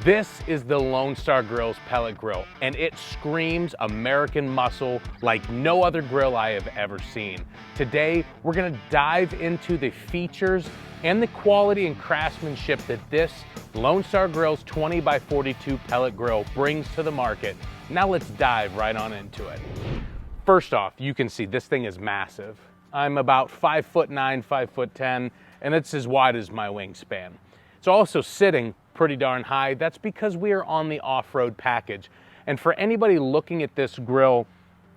This is the Lone Star Grillz pellet grill, and it screams American muscle like no other grill I have ever seen. Today, we're gonna dive into the features and the quality and craftsmanship that this Lone Star Grillz 20x42 pellet grill brings to the market. Now let's dive right on into it. First off, you can see this thing is massive. I'm about 5'9", 5'10", and it's as wide as my wingspan. It's also sitting pretty darn high. That's because we are on the off-road package. And for anybody looking at this grill,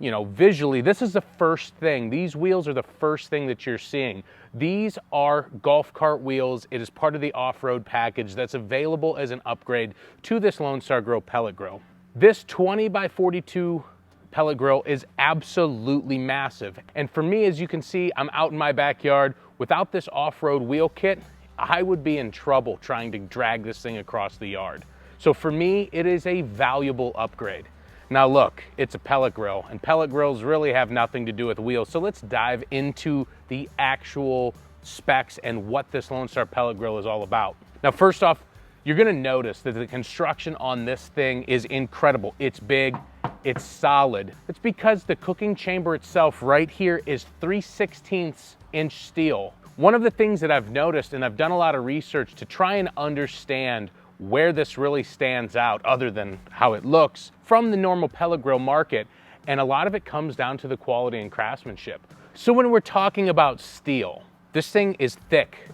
you know, visually, this is the first thing. These wheels are the first thing that you're seeing. These are golf cart wheels. It is part of the off-road package that's available as an upgrade to this Lone Star Grillz pellet grill. This 20x42 pellet grill is absolutely massive. And for me, as you can see, I'm out in my backyard. Without this off-road wheel kit, I would be in trouble trying to drag this thing across the yard. So for me, it is a valuable upgrade. Now look, it's a pellet grill, and pellet grills really have nothing to do with wheels. So let's dive into the actual specs and what this Lone Star pellet grill is all about. Now first off, you're gonna notice that the construction on this thing is incredible. It's big, it's solid. It's because the cooking chamber itself right here is 3/16 inch steel. One of the things that I've noticed, and I've done a lot of research to try and understand where this really stands out other than how it looks from the normal pellet grill market, and a lot of it comes down to the quality and craftsmanship. So when we're talking about steel, this thing is thick,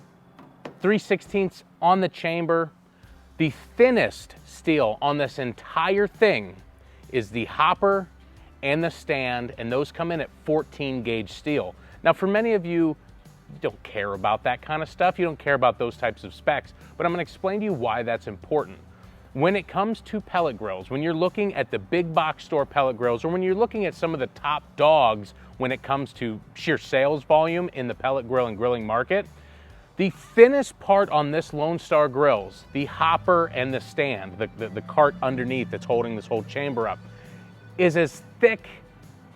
3/16 on the chamber. The thinnest steel on this entire thing is the hopper and the stand, and those come in at 14 gauge steel. Now for many of you, you don't care about that kind of stuff. You don't care about those types of specs, but I'm gonna explain to you why that's important. When it comes to pellet grills, when you're looking at the big box store pellet grills, or when you're looking at some of the top dogs when it comes to sheer sales volume in the pellet grill and grilling market, the thinnest part on this Lone Star Grillz, the hopper and the stand, the cart underneath that's holding this whole chamber up, is as thick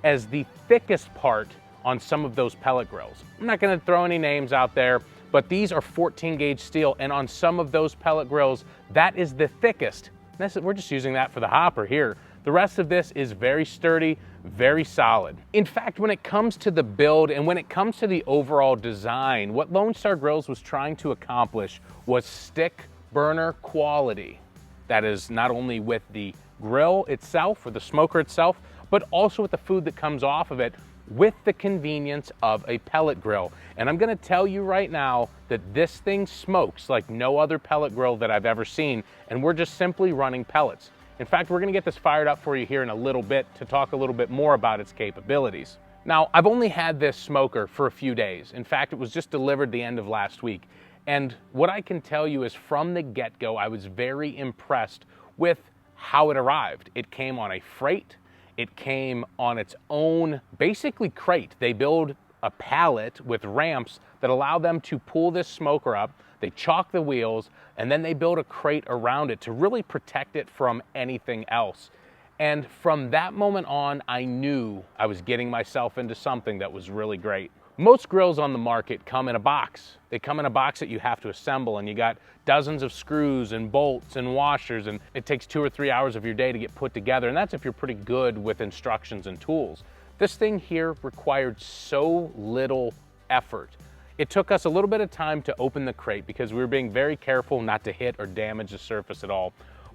as the thickest part on some of those pellet grills. I'm not gonna throw any names out there, but these are 14 gauge steel, and on some of those pellet grills, that is the thickest. We're just using that for the hopper here. The rest of this is very sturdy, very solid. In fact, when it comes to the build and when it comes to the overall design, what Lone Star Grillz was trying to accomplish was stick burner quality. That is not only with the grill itself or the smoker itself, but also with the food that comes off of it, with the convenience of a pellet grill. And I'm gonna tell you right now that this thing smokes like no other pellet grill that I've ever seen, and we're just simply running pellets. In fact, we're gonna get this fired up for you here in a little bit to talk a little bit more about its capabilities. Now, I've only had this smoker for a few days. In fact, it was just delivered the end of last week. And what I can tell you is from the get-go, I was very impressed with how it arrived. It came on a freight. It came on its own, basically, crate. They build a pallet with ramps that allow them to pull this smoker up. They chalk the wheels, and then they build a crate around it to really protect it from anything else. And from that moment on, I knew I was getting myself into something that was really great. Most grills on the market come in a box. They come in a box that you have to assemble, and you got dozens of screws and bolts and washers, and it takes 2 or 3 hours of your day to get put together, and that's if you're pretty good with instructions and tools. This thing here required so little effort. It took us a little bit of time to open the crate because we were being very careful not to hit or damage the surface at all.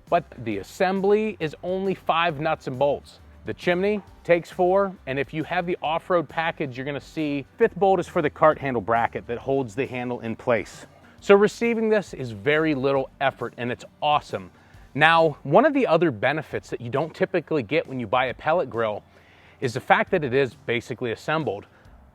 But the assembly is only 5 nuts and bolts. The chimney takes 4, and if you have the off-road package, you're gonna see 5th bolt is for the cart handle bracket that holds the handle in place. So receiving this is very little effort, and it's awesome. Now, one of the other benefits that you don't typically get when you buy a pellet grill is the fact that it is basically assembled.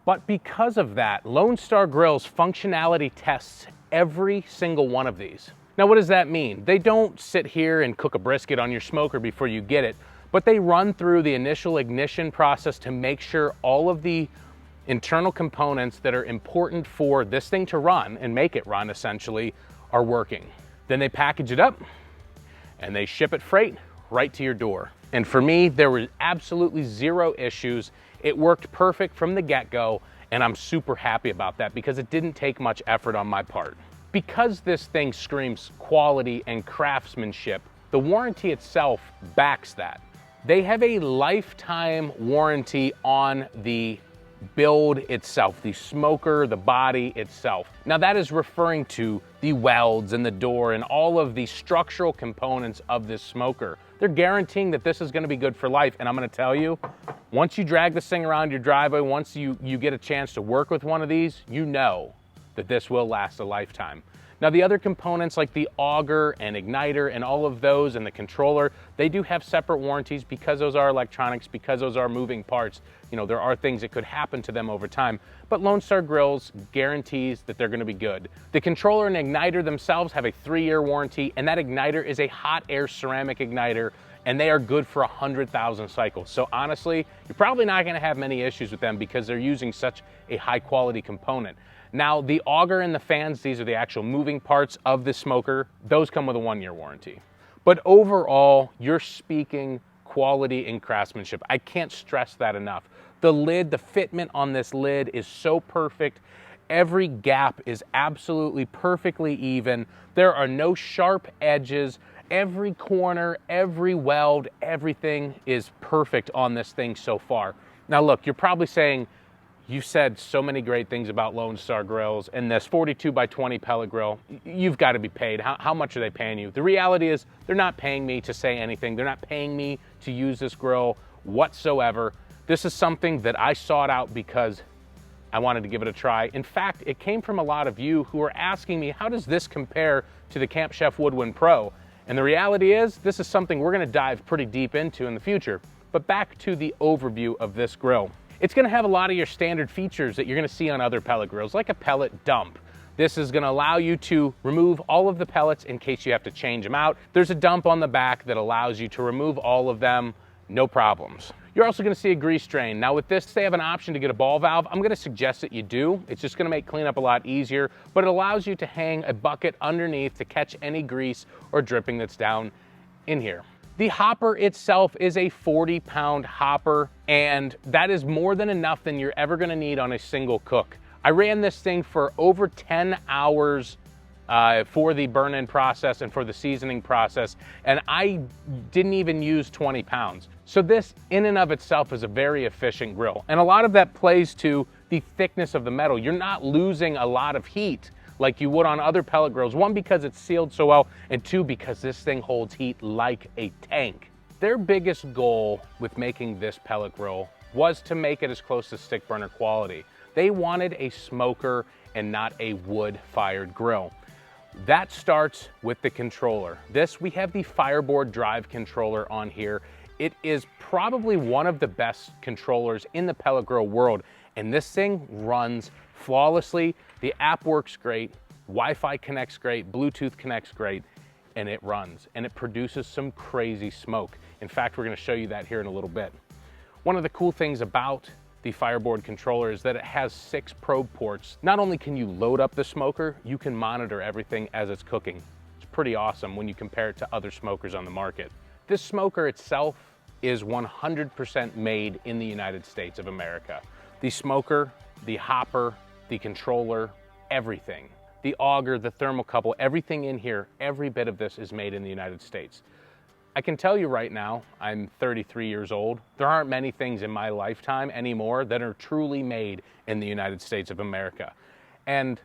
But because of that, Lone Star Grillz functionality tests every single one of these. Now, what does that mean? They don't sit here and cook a brisket on your smoker before you get it, but they run through the initial ignition process to make sure all of the internal components that are important for this thing to run and make it run essentially are working. Then they package it up and they ship it freight right to your door. And for me, there were absolutely 0 issues. It worked perfect from the get-go, and I'm super happy about that because it didn't take much effort on my part. Because this thing screams quality and craftsmanship, the warranty itself backs that. They have a lifetime warranty on the build itself, the smoker, the body itself. Now that is referring to the welds and the door and all of the structural components of this smoker. They're guaranteeing that this is gonna be good for life, and I'm gonna tell you, once you drag this thing around your driveway, once you get a chance to work with one of these, you know that this will last a lifetime. Now the other components like the auger and igniter and all of those and the controller, they do have separate warranties because those are electronics, because those are moving parts. You know, there are things that could happen to them over time, but Lone Star Grillz guarantees that they're gonna be good. The controller and igniter themselves have a 3-year warranty, and that igniter is a hot air ceramic igniter, and they are good for 100,000 cycles. So honestly, you're probably not gonna have many issues with them because they're using such a high quality component. Now, the auger and the fans, these are the actual moving parts of the smoker. Those come with a 1-year warranty. But overall, you're speaking quality and craftsmanship. I can't stress that enough. The lid, the fitment on this lid is so perfect. Every gap is absolutely perfectly even. There are no sharp edges. Every corner, every weld, everything is perfect on this thing so far. Now look, you're probably saying, you said so many great things about Lone Star Grillz and this 42 by 20 pellet grill. You've got to be paid. How much are they paying you? The reality is they're not paying me to say anything. They're not paying me to use this grill whatsoever. This is something that I sought out because I wanted to give it a try. In fact, it came from a lot of you who are asking me, how does this compare to the Camp Chef Woodwind Pro? And the reality is, this is something we're gonna dive pretty deep into in the future. But back to the overview of this grill. It's gonna have a lot of your standard features that you're gonna see on other pellet grills, like a pellet dump. This is gonna allow you to remove all of the pellets in case you have to change them out. There's a dump on the back that allows you to remove all of them, no problems. You're also gonna see a grease drain. Now with this, they have an option to get a ball valve. I'm gonna suggest that you do. It's just gonna make cleanup a lot easier, but it allows you to hang a bucket underneath to catch any grease or dripping that's down in here. The hopper itself is a 40-pound hopper, and that is more than enough than you're ever gonna need on a single cook. I ran this thing for over 10 hours for the burn-in process and for the seasoning process, and I didn't even use 20 pounds. So this in and of itself is a very efficient grill. And a lot of that plays to the thickness of the metal. You're not losing a lot of heat like you would on other pellet grills. 1, because it's sealed so well, and 2, because this thing holds heat like a tank. Their biggest goal with making this pellet grill was to make it as close to stick burner quality. They wanted a smoker and not a wood-fired grill. That starts with the controller. We have the Fireboard drive controller on here. It is probably one of the best controllers in the pellet grill world, and this thing runs flawlessly. The app works great, Wi-Fi connects great, Bluetooth connects great, and it runs, and it produces some crazy smoke. In fact, we're gonna show you that here in a little bit. One of the cool things about the Fireboard controller is that it has 6 probe ports. Not only can you load up the smoker, you can monitor everything as it's cooking. It's pretty awesome when you compare it to other smokers on the market. This smoker itself is 100% made in the United States of America. The smoker, the hopper, the controller, everything. The auger, the thermocouple, everything in here, every bit of this is made in the United States. I can tell you right now, I'm 33 years old. There aren't many things in my lifetime anymore that are truly made in the United States of America. And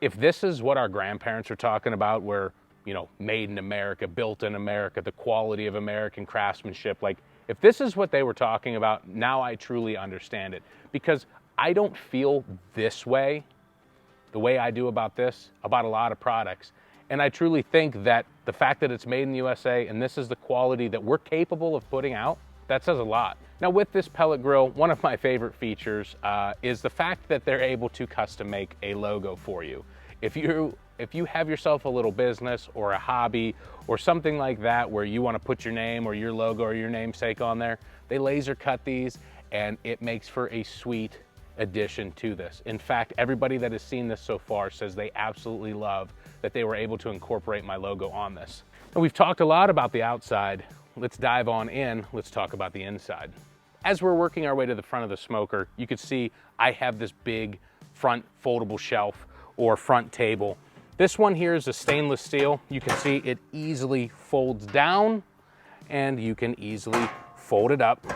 if this is what our grandparents are talking about, where, you know, made in America, built in America, the quality of American craftsmanship, like if this is what they were talking about, now I truly understand it. Because I don't feel this way, the way I do about this, about a lot of products. And I truly think that the fact that it's made in the USA and this is the quality that we're capable of putting out, that says a lot. Now with this pellet grill, one of my favorite features is the fact that they're able to custom make a logo for you. If you have yourself a little business or a hobby or something like that where you want to put your name or your logo or your namesake on there, they laser cut these and it makes for a sweet addition to this. In fact, everybody that has seen this so far says they absolutely love that they were able to incorporate my logo on this. And we've talked a lot about the outside. Let's dive on in. Let's talk about the inside. As we're working our way to the front of the smoker, you can see I have this big front foldable shelf or front table This one here is a stainless steel. You can see it easily folds down and you can easily fold it up.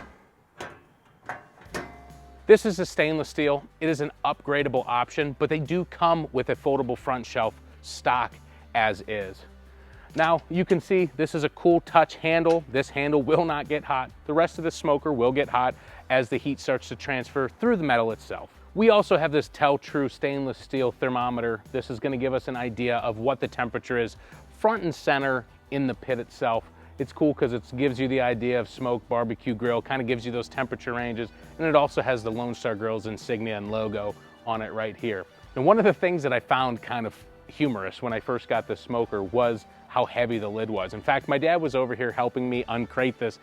This is a stainless steel. It is an upgradable option, but they do come with a foldable front shelf stock as is. Now you can see this is a cool touch handle. This handle will not get hot. The rest of the smoker will get hot as the heat starts to transfer through the metal itself. We also have this Tell True stainless steel thermometer. This is going to give us an idea of what the temperature is front and center in the pit itself. It's cool because it gives you the idea of smoke, barbecue, grill, kind of gives you those temperature ranges. And it also has the Lone Star Grillz insignia and logo on it right here. And one of the things that I found kind of humorous when I first got this smoker was how heavy the lid was. In fact, my dad was over here helping me uncrate this,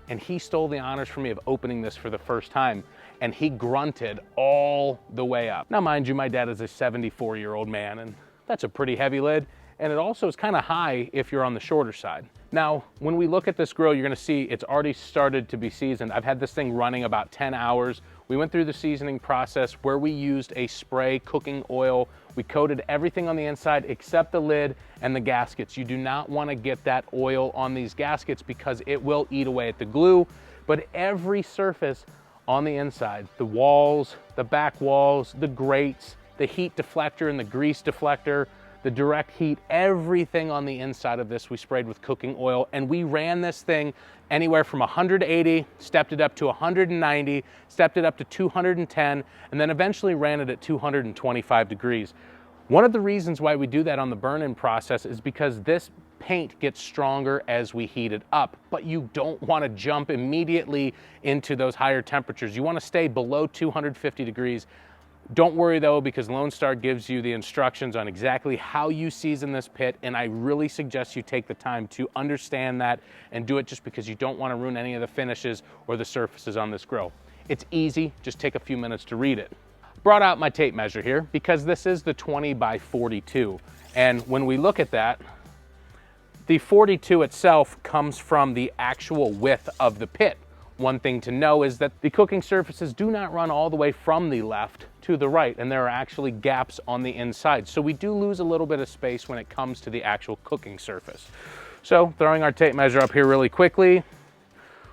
and he stole the honors from me of opening this for the first time. And he grunted all the way up. Now, mind you, my dad is a 74-year-old man, and that's a pretty heavy lid. And it also is kind of high if you're on the shorter side. Now, when we look at this grill, you're gonna see it's already started to be seasoned. I've had this thing running about 10 hours. We went through the seasoning process where we used a spray cooking oil. We coated everything on the inside except the lid and the gaskets. You do not wanna get that oil on these gaskets because it will eat away at the glue, but every surface on the inside, the walls, the back walls, the grates, the heat deflector and the grease deflector, the direct heat, everything on the inside of this we sprayed with cooking oil, and we ran this thing anywhere from 180, stepped it up to 190, stepped it up to 210, and then eventually ran it at 225 degrees. One of the reasons why we do that on the burn-in process is because this paint gets stronger as we heat it up, but you don't want to jump immediately into those higher temperatures. You want to stay below 250 degrees. Don't worry though, because Lone Star gives you the instructions on exactly how you season this pit, and I really suggest you take the time to understand that and do it just because you don't want to ruin any of the finishes or the surfaces on this grill. It's easy, just take a few minutes to read it. Brought out my tape measure here because this is the 20 by 42, and when we look at that, the 42 itself comes from the actual width of the pit. One thing to know is that the cooking surfaces do not run all the way from the left to the right, and there are actually gaps on the inside. So we do lose a little bit of space when it comes to the actual cooking surface. So throwing our tape measure up here really quickly,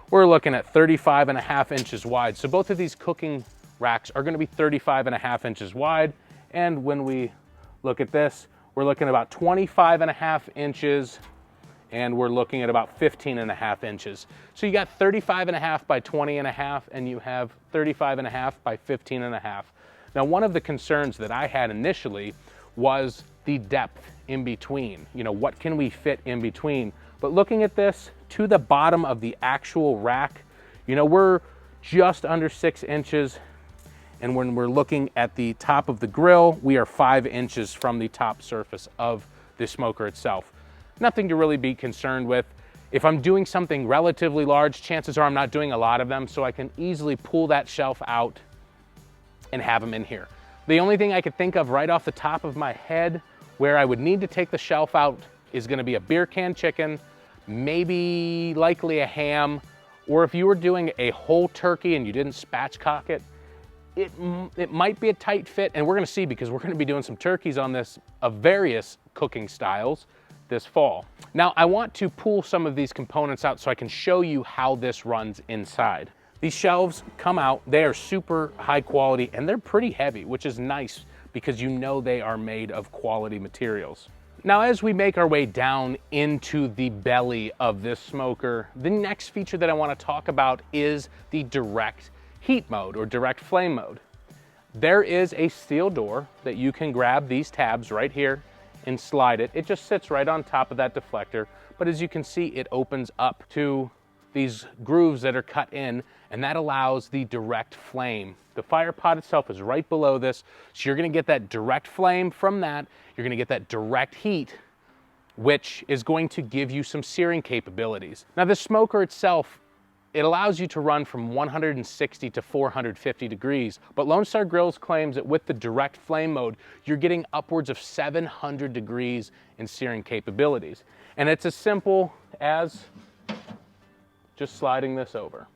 we're looking at 35.5 inches wide. So both of these cooking racks are gonna be 35.5 inches wide. And when we look at this, we're looking at about 25.5 inches, and we're looking at about 15.5 inches. So you got 35.5 by 20.5, and you have 35.5 by 15.5. Now, one of the concerns that I had initially was the depth in between. You know, what can we fit in between? But looking at this to the bottom of the actual rack, you know, we're just under 6 inches. And when we're looking at the top of the grill, we are 5 inches from the top surface of the smoker itself. Nothing to really be concerned with. If I'm doing something relatively large, chances are I'm not doing a lot of them, so I can easily pull that shelf out and have them in here. The only thing I could think of right off the top of my head where I would need to take the shelf out is gonna be a beer can chicken, maybe likely a ham, or if you were doing a whole turkey and you didn't spatchcock it, it might be a tight fit, and we're gonna see because we're gonna be doing some turkeys on this of various cooking styles this fall. Now, I want to pull some of these components out so I can show you how this runs inside. These shelves come out, they are super high quality, and they're pretty heavy, which is nice because you know they are made of quality materials. Now, as we make our way down into the belly of this smoker, the next feature that I want to talk about is the direct heat mode or direct flame mode. There is a steel door that you can grab these tabs right here and slide it. It just sits right on top of that deflector, but as you can see, it opens up to these grooves that are cut in, and that allows the direct flame. The fire pot itself is right below this, so you're gonna get that direct flame from that. You're gonna get that direct heat, which is going to give you some searing capabilities. Now, the smoker itself, it allows you to run from 160 to 450 degrees, but Lone Star Grillz claims that with the direct flame mode, you're getting upwards of 700 degrees in searing capabilities. And it's as simple as just sliding this over.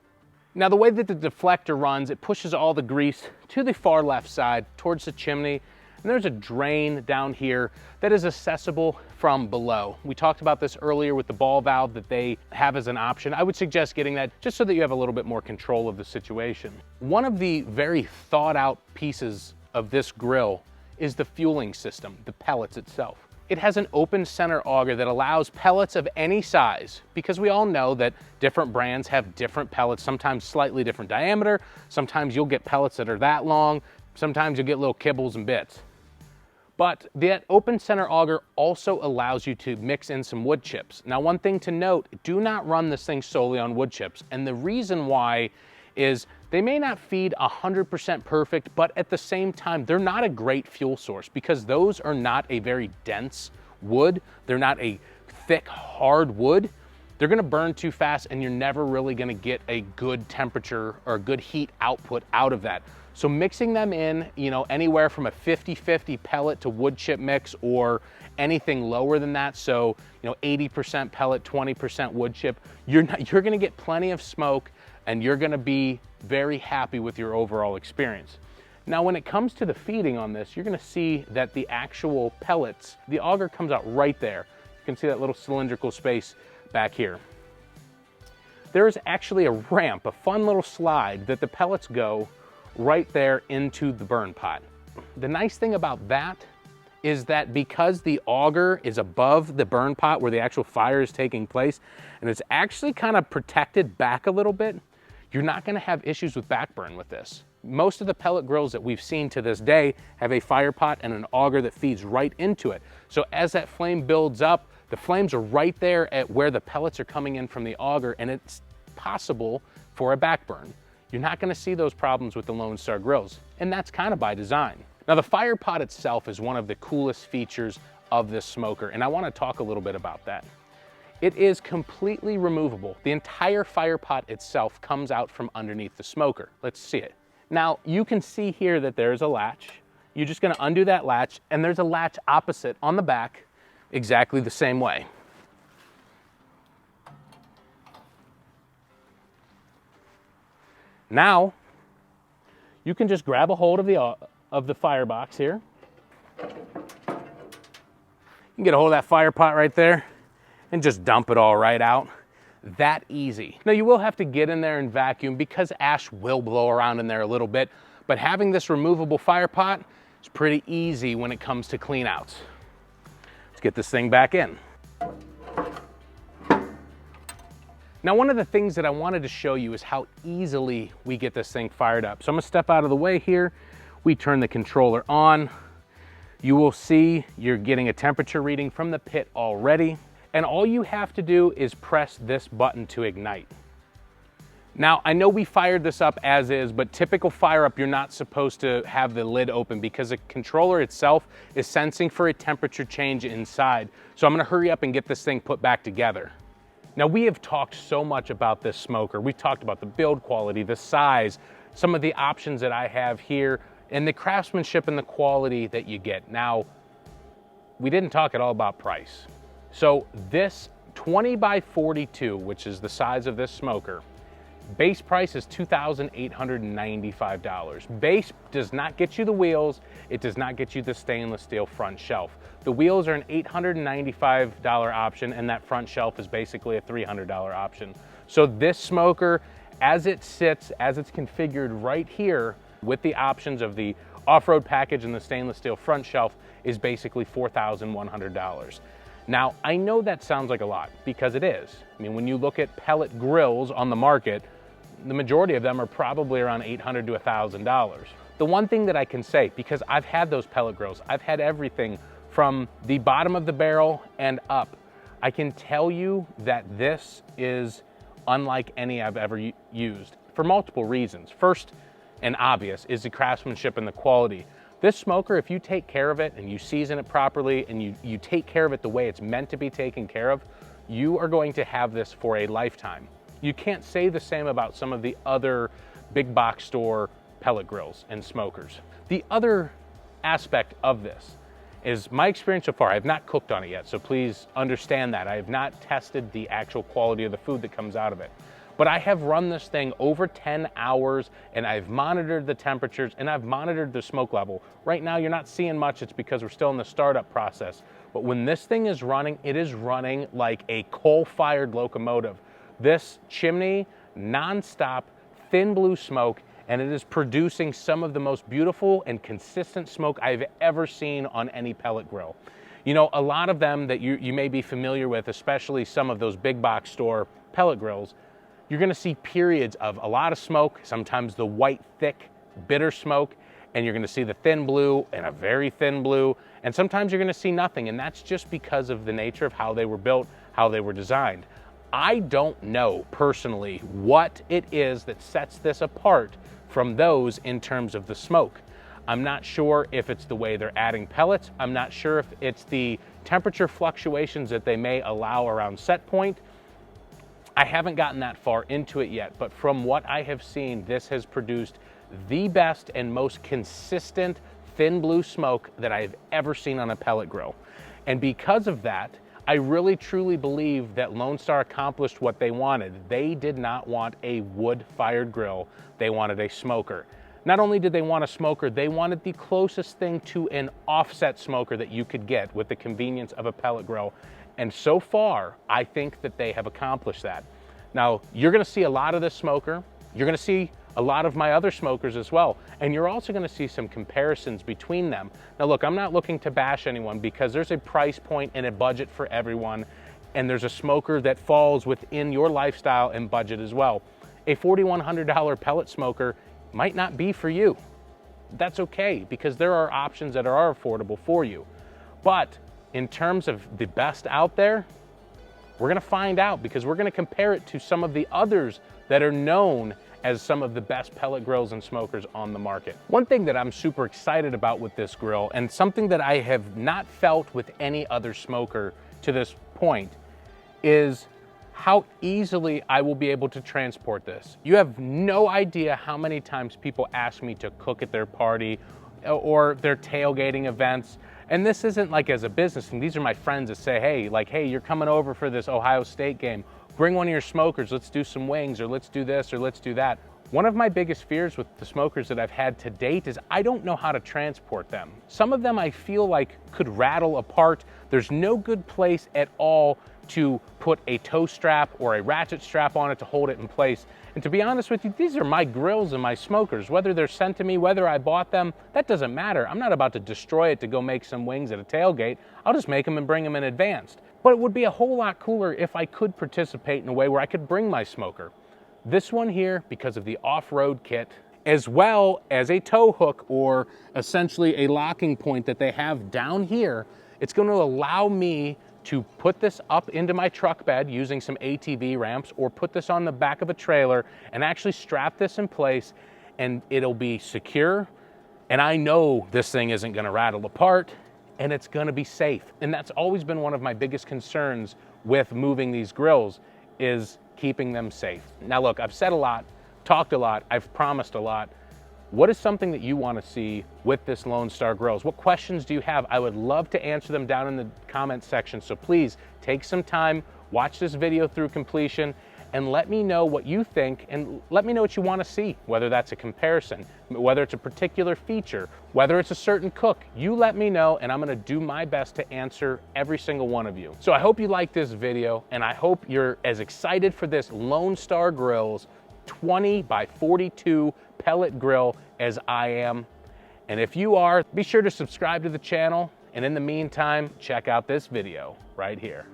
Now, the way that the deflector runs, it pushes all the grease to the far left side towards the chimney. And there's a drain down here that is accessible from below. We talked about this earlier with the ball valve that they have as an option. I would suggest getting that just so that you have a little bit more control of the situation. One of the very thought out pieces of this grill is the fueling system, the pellets itself. It has an open center auger that allows pellets of any size, because we all know that different brands have different pellets, sometimes slightly different diameter, sometimes you'll get pellets that are that long, sometimes you'll get little kibbles and bits. But that open center auger also allows you to mix in some wood chips. Now, one thing to note, do not run this thing solely on wood chips. And the reason why is they may not feed 100% perfect, but at the same time, they're not a great fuel source because those are not a very dense wood. They're not a thick, hard wood. They're gonna burn too fast and you're never really gonna get a good temperature or a good heat output out of that. So mixing them in, anywhere from a 50-50 pellet to wood chip mix or anything lower than that, so 80% pellet, 20% wood chip, you're gonna get plenty of smoke and you're gonna be very happy with your overall experience. Now, when it comes to the feeding on this, you're gonna see that the actual pellets, the auger comes out right there. You can see that little cylindrical space back here. There is actually a ramp, a fun little slide that the pellets go right there into the burn pot. The nice thing about that is that because the auger is above the burn pot where the actual fire is taking place, and it's actually kind of protected back a little bit, you're not gonna have issues with backburn with this. Most of the pellet grills that we've seen to this day have a fire pot and an auger that feeds right into it. So as that flame builds up, the flames are right there at where the pellets are coming in from the auger, and it's possible for a backburn. You're not gonna see those problems with the Lone Star Grillz, and that's kind of by design. Now, the fire pot itself is one of the coolest features of this smoker, and I wanna talk a little bit about that. It is completely removable. The entire fire pot itself comes out from underneath the smoker. Let's see it. Now, you can see here that there's a latch. You're just gonna undo that latch, and there's a latch opposite on the back, exactly the same way. Now, you can just grab a hold of the firebox here. You can get a hold of that fire pot right there and just dump it all right out. That easy. Now, you will have to get in there and vacuum because ash will blow around in there a little bit, but having this removable fire pot is pretty easy when it comes to clean outs. Let's get this thing back in. Now, one of the things that I wanted to show you is how easily we get this thing fired up. So I'm gonna step out of the way here. We turn the controller on. You will see you're getting a temperature reading from the pit already. And all you have to do is press this button to ignite. Now, I know we fired this up as is, but typical fire up, you're not supposed to have the lid open because the controller itself is sensing for a temperature change inside. So I'm gonna hurry up and get this thing put back together. Now, we have talked so much about this smoker. We've talked about the build quality, the size, some of the options that I have here, and the craftsmanship and the quality that you get. Now, we didn't talk at all about price. So this 20 by 42, which is the size of this smoker, base price is $2,895. Base does not get you the wheels. It does not get you the stainless steel front shelf. The wheels are an $895 option, and that front shelf is basically a $300 option. So this smoker, as it sits, as it's configured right here with the options of the off-road package and the stainless steel front shelf, is basically $4,100. Now, I know that sounds like a lot because it is. I mean, when you look at pellet grills on the market, the majority of them are probably around $800 to $1,000. The one thing that I can say, because I've had those pellet grills, I've had everything from the bottom of the barrel and up, I can tell you that this is unlike any I've ever used for multiple reasons. First and obvious is the craftsmanship and the quality. This smoker, if you take care of it and you season it properly and you take care of it the way it's meant to be taken care of, you are going to have this for a lifetime. You can't say the same about some of the other big box store pellet grills and smokers. The other aspect of this is my experience so far. I have not cooked on it yet, so please understand that. I have not tested the actual quality of the food that comes out of it. but I have run this thing over 10 hours and I've monitored the temperatures and I've monitored the smoke level. Right now you're not seeing much, it's because we're still in the startup process. But when this thing is running, it is running like a coal-fired locomotive. This chimney, non-stop, thin blue smoke, and it is producing some of the most beautiful and consistent smoke I've ever seen on any pellet grill. You know, a lot of them that you may be familiar with, especially some of those big box store pellet grills, you're gonna see periods of a lot of smoke, sometimes the white, thick, bitter smoke, and you're gonna see the thin blue and a very thin blue, and sometimes you're gonna see nothing, and that's just because of the nature of how they were built, how they were designed. I don't know personally what it is that sets this apart from those in terms of the smoke. I'm not sure if it's the way they're adding pellets. I'm not sure if it's the temperature fluctuations that they may allow around set point. I haven't gotten that far into it yet, but from what I have seen, this has produced the best and most consistent thin blue smoke that I've ever seen on a pellet grill. And because of that, I really truly believe that Lone Star accomplished what they wanted. They did not want a wood-fired grill, they wanted a smoker. Not only did they want a smoker, they wanted the closest thing to an offset smoker that you could get with the convenience of a pellet grill. And so far, I think that they have accomplished that. Now, you're gonna see a lot of this smoker. You're gonna see a lot of my other smokers as well. And you're also gonna see some comparisons between them. Now look, I'm not looking to bash anyone because there's a price point and a budget for everyone. And there's a smoker that falls within your lifestyle and budget as well. A $4,100 pellet smoker might not be for you. That's okay, because there are options that are affordable for you. But in terms of the best out there, we're gonna find out, because we're gonna compare it to some of the others that are known as some of the best pellet grills and smokers on the market. One thing that I'm super excited about with this grill, and something that I have not felt with any other smoker to this point, is how easily I will be able to transport this. You have no idea how many times people ask me to cook at their party or their tailgating events. And this isn't like as a business thing. These are my friends that say, hey, you're coming over for this Ohio State game. Bring one of your smokers, let's do some wings, or let's do this, or let's do that. One of my biggest fears with the smokers that I've had to date is I don't know how to transport them. Some of them I feel like could rattle apart. There's no good place at all to put a tow strap or a ratchet strap on it to hold it in place. And to be honest with you, these are my grills and my smokers. Whether they're sent to me, whether I bought them, that doesn't matter. I'm not about to destroy it to go make some wings at a tailgate. I'll just make them and bring them in advance. But it would be a whole lot cooler if I could participate in a way where I could bring my smoker. This one here, because of the off-road kit, as well as a tow hook or essentially a locking point that they have down here, it's going to allow me to put this up into my truck bed using some ATV ramps, or put this on the back of a trailer and actually strap this in place, and it'll be secure. And I know this thing isn't going to rattle apart, and it's going to be safe. And that's always been one of my biggest concerns with moving these grills, is keeping them safe. Now look, I've said a lot, talked a lot, I've promised a lot. What is something that you want to see with this Lone Star Grillz? What questions do you have? I would love to answer them down in the comments section. So please take some time, watch this video through completion, and let me know what you think, and let me know what you want to see, whether that's a comparison, whether it's a particular feature, whether it's a certain cook. You let me know, and I'm going to do my best to answer every single one of you. So I hope you like this video, and I hope you're as excited for this Lone Star Grillz 20 by 42 pellet grill as I am. And if you are, be sure to subscribe to the channel, and in the meantime, check out this video right here.